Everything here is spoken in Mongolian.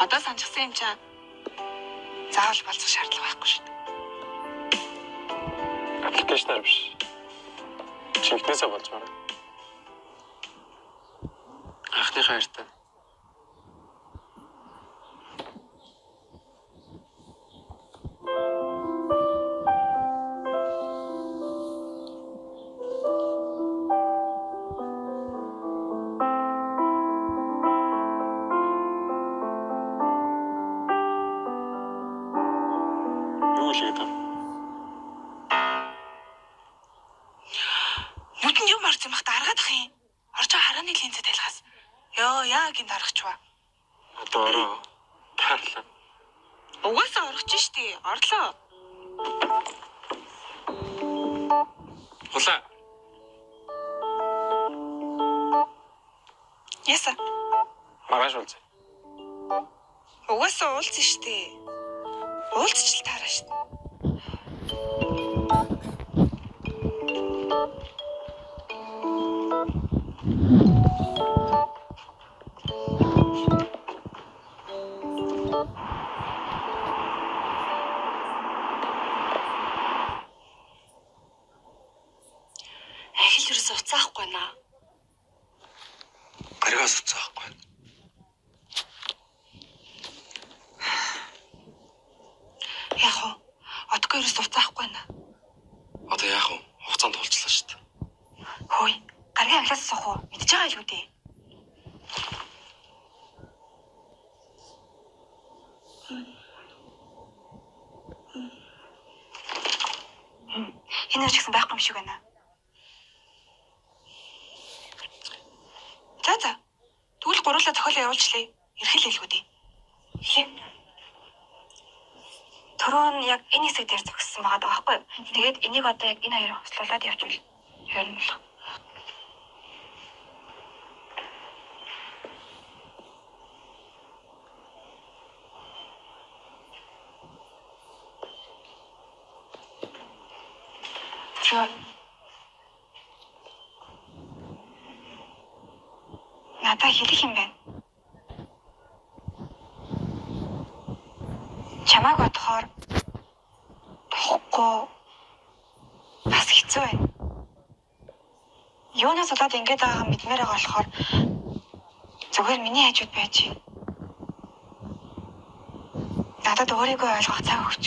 Одоо санджсан юм чам. Заавал болцох шаардлага байхгүй шүү дээ. Аппликейшнаар биш. Чинхнээсээ болж байна. Анхны хайртай. Нүдэн юм арж юм хата аргаад ах юм. Орчоо харааны линзэд тайлхаас. Йоо яа гинт аргачихва. Одоо ороо. Таарлаа. Угаасаа орох чинь штий. Орлоо. Хулаа. Яса. Маргааш уулзъя. Угаасаа уулзсан штий. Уулзч л таараа штий. Ахил ерөөс уцаахгүй наа. Гаригаас уцаахгүй. Яах вэ? Одоогүй ерөөс уцаахгүй наа. Одоо яах вэ? Хугацаанд тулчлаа шүү дээ. Хөөе. Гаргийн англиас суух уу? Мэдж байгаа л үү дээ. Энэ ч гэсэн байхгүй юм шиг байна. За. Тэгвэл гурлаа зохиолоо явуулчлаа. Эрхэл хэлгүү дээ. Түрүү нь яг энэ хэсэг дээр зогссон байгаа байхгүй юу? Тэгээд энийг одоо яг энэ хоёрыг хослуулад явуул. Ер нь л. Надад хэлэх юм байна. Чамайг бодохоор тохгүй бас хэцүү байна. Юунаас болоод ингэж байгаа мэдмээр байгаа болохоор зүгээр миний хажууд байж. Надад өөрийгөө ойлгох цаг өгч.